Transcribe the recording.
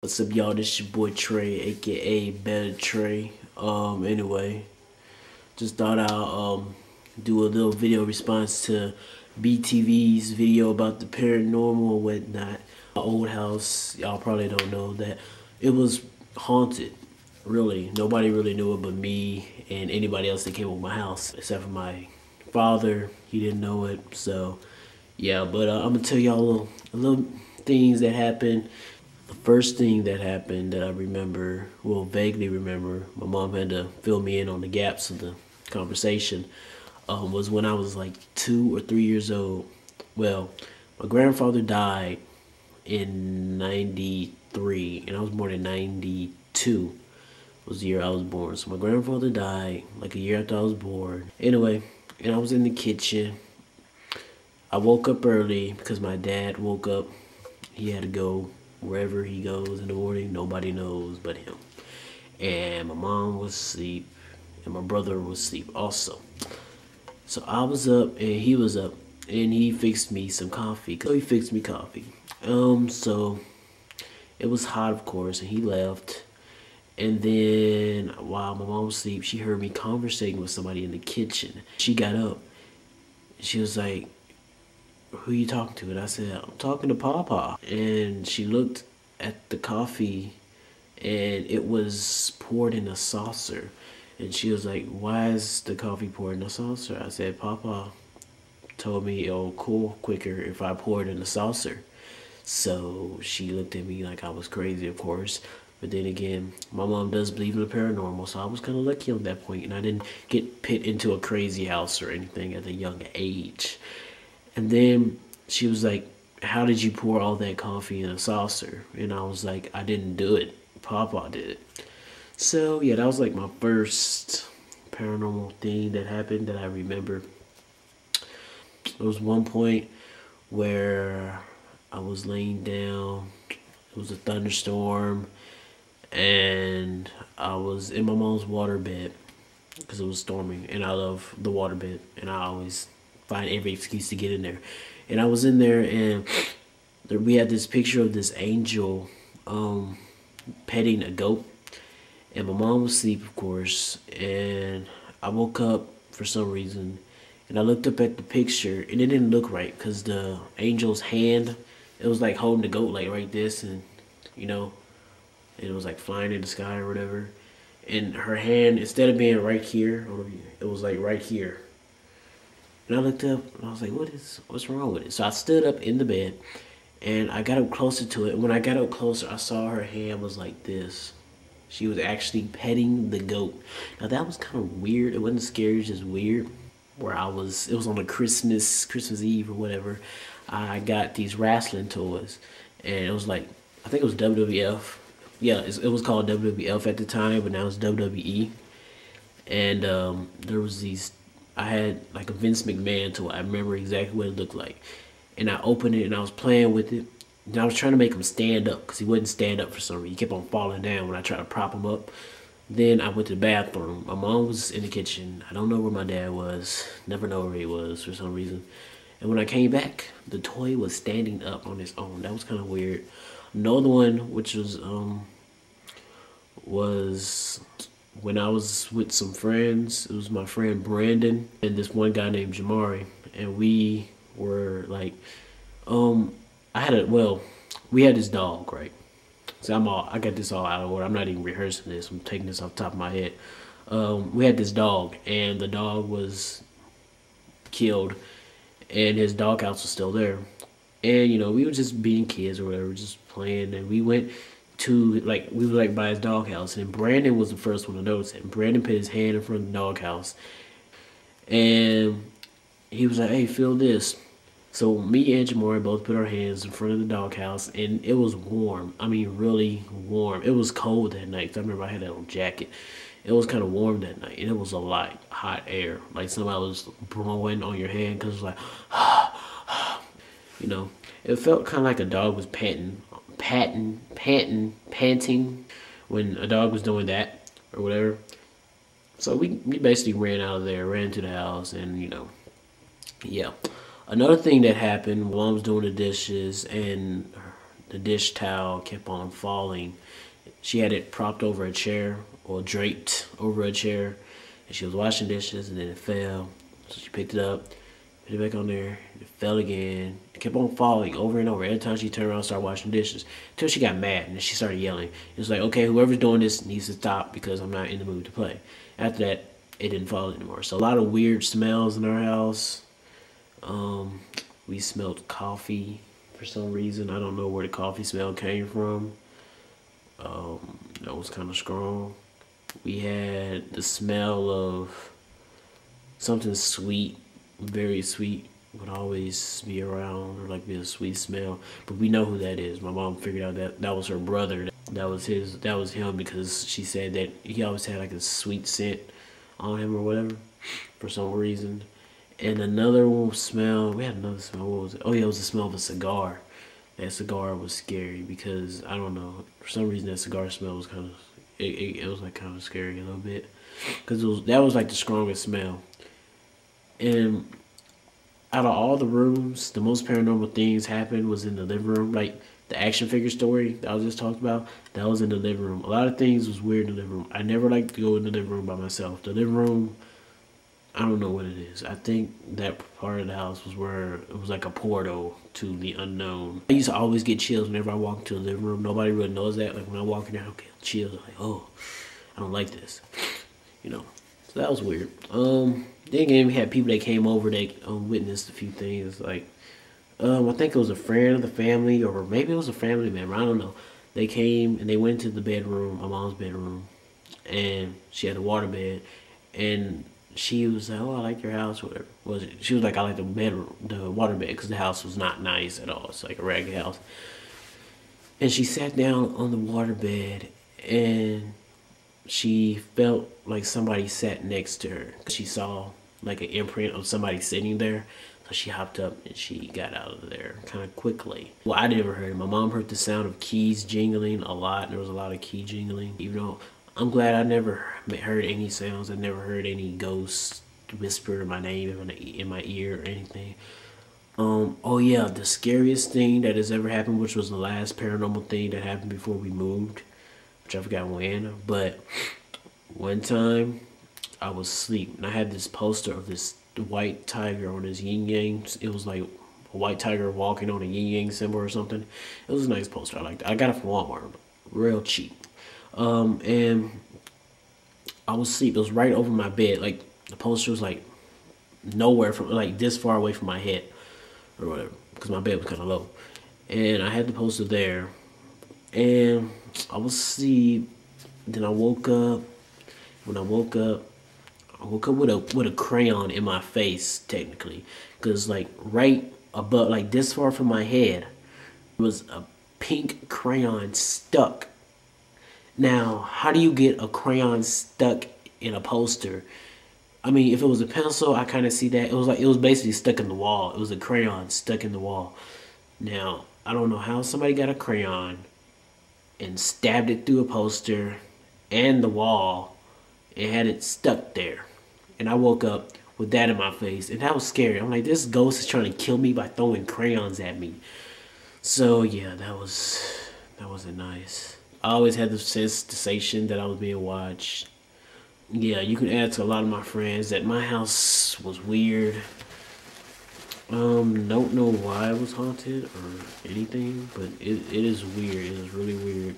What's up, y'all? This your boy Trey, aka Better Trey. Anyway, just thought I'll do a little video response to BTV's video about the paranormal and whatnot. My old house, y'all probably don't know that it was haunted. Really, nobody really knew it but me and anybody else that came over my house, except for my father. He didn't know it, so yeah. But I'm gonna tell y'all a little things that happened. The first thing that happened that I remember, well, vaguely remember, my mom had to fill me in on the gaps of the conversation, was when I was like 2 or 3 years old. Well, my grandfather died in 93, and I was born in 92 was the year I was born. So my grandfather died like a year after I was born. Anyway, and I was in the kitchen. I woke up early because my dad woke up. He had to go wherever he goes in the morning, nobody knows but him. And my mom was asleep, and my brother was asleep also. So I was up, and he was up, and he fixed me some coffee. So he fixed me coffee. So it was hot, of course, and he left. And then while my mom was asleep, she heard me conversating with somebody in the kitchen. She got up. She was like, "Who you talking to?" And I said, "I'm talking to Papa." And she looked at the coffee, and it was poured in a saucer. And she was like, "Why is the coffee poured in a saucer?" I said, "Papa told me it'll cool quicker if I pour it in a saucer." So she looked at me like I was crazy, of course. But then again, my mom does believe in the paranormal, so I was kind of lucky on that point, and I didn't get put into a crazy house or anything at a young age. And then she was like, "How did you pour all that coffee in a saucer?" And I was like, "I didn't do it. Papa did it." So yeah, that was like my first paranormal thing that happened that I remember. There was one point where I was laying down. It was a thunderstorm, and I was in my mom's water bed because it was storming, and I love the water bed, and I always find every excuse to get in there. And I was in there, and we had this picture of this angel petting a goat, and my mom was asleep, of course. And I woke up for some reason, and I looked up at the picture, and it didn't look right because the angel's hand, it was like holding the goat like right this, and you know, and it was like flying in the sky or whatever. And her hand, instead of being right here, it was like right here. And I looked up, and I was like, what's wrong with it? So I stood up in the bed, and I got up closer to it. And when I got up closer, I saw her hand was like this. She was actually petting the goat. Now that was kind of weird. It wasn't scary, it was just weird. It was on a Christmas Eve or whatever. I got these wrestling toys, and it was like, I think it was WWF. Yeah, it was called WWF at the time, but now it's WWE. And there was these, I had like a Vince McMahon toy. I remember exactly what it looked like. And I opened it, and I was playing with it. And I was trying to make him stand up because he wouldn't stand up for some reason. He kept on falling down when I tried to prop him up. Then I went to the bathroom. My mom was in the kitchen. I don't know where my dad was. Never know where he was for some reason. And when I came back, the toy was standing up on its own. That was kind of weird. Another one, which was when I was with some friends. It was my friend Brandon and this one guy named Jamari, and we were like, we had this dog, right? So I got this all out of order. I'm not even rehearsing this. I'm taking this off the top of my head. We had this dog, and the dog was killed, and his doghouse was still there. And you know, we were just being kids or whatever, just playing, and we went to we were like by his doghouse, and Brandon was the first one to notice it. And Brandon put his hand in front of the doghouse, and he was like, "Hey, feel this." So me and Jamari both put our hands in front of the doghouse, and it was warm. I mean, really warm. It was cold that night, 'cause I remember I had that little jacket. It was kind of warm that night, and it was a lot hot air, like somebody was blowing on your hand, because it was like, you know, it felt kind of like a dog was panting when a dog was doing that or whatever. So we basically ran out of there, ran to the house, and you know, yeah. Another thing that happened, Mom was doing the dishes, and the dish towel kept on falling. She had it propped over a chair or draped over a chair, and she was washing dishes, and then it fell. So she picked it up, put it back on there. It fell again. It kept on falling over and over. Every time she turned around and started washing dishes, until she got mad and she started yelling. It was like, okay, whoever's doing this needs to stop because I'm not in the mood to play. After that, it didn't fall anymore. So a lot of weird smells in our house. We smelled coffee for some reason. I don't know where the coffee smell came from. That was kind of strong. We had the smell of something sweet, very sweet, would always be around, or like be a sweet smell. But we know who that is. My mom figured out that that was her brother. That was him, because she said that he always had like a sweet scent on him or whatever for some reason. And another smell, we had another smell. What was it? Oh yeah, it was the smell of a cigar. That cigar was scary because I don't know, for some reason that cigar smell was kind of it was like kind of scary a little bit, because that was like the strongest smell. And out of all the rooms, the most paranormal things happened was in the living room. Like the action figure story that I was just talking about, that was in the living room. A lot of things was weird in the living room. I never liked to go in the living room by myself. The living room, I don't know what it is. I think that part of the house was where it was like a portal to the unknown. I used to always get chills whenever I walk into the living room. Nobody really knows that. Like when I walk in there, I get chills. I'm like, oh, I don't like this. You know, so that was weird. Then again, we had people that came over that witnessed a few things. Like, I think it was a friend of the family, or maybe it was a family member. I don't know. They came and they went to the bedroom, my mom's bedroom, and she had a water bed, and she was like, "Oh, I like your house." Whatever was it? She was like, "I like the bedroom, the water bed, because the house was not nice at all. It's like a ragged house." And she sat down on the water bed, and she felt like somebody sat next to her. She saw like an imprint of somebody sitting there. So she hopped up and she got out of there kind of quickly. Well, I never heard it. My mom heard the sound of keys jingling a lot. There was a lot of key jingling. Even though I'm glad I never heard any sounds. I never heard any ghosts whisper my name in my ear or anything. Oh yeah, the scariest thing that has ever happened, which was the last paranormal thing that happened before we moved, which I forgot when, but one time I was asleep and I had this poster of this white tiger on this yin yang. It was like a white tiger walking on a yin yang symbol or something. It was a nice poster. I liked it. I got it from Walmart, real cheap. And I was asleep. It was right over my bed. Like the poster was like nowhere from, like this far away from my head or whatever, because my bed was kind of low. And I had the poster there, and I was asleep. Then I woke up. When I woke up with a crayon in my face, technically, because like right above, like this far from my head, was a pink crayon stuck. Now, how do you get a crayon stuck in a poster? I mean, if it was a pencil, I kind of see that. It was basically stuck in the wall. It was a crayon stuck in the wall. Now, I don't know how somebody got a crayon and stabbed it through a poster and the wall and had it stuck there. And I woke up with that in my face, and that was scary. I'm like, this ghost is trying to kill me by throwing crayons at me. So yeah, that wasn't nice. I always had the sensation that I was being watched. Yeah, you can ask a lot of my friends that my house was weird. Don't know why it was haunted or anything, but it is weird. It is really weird.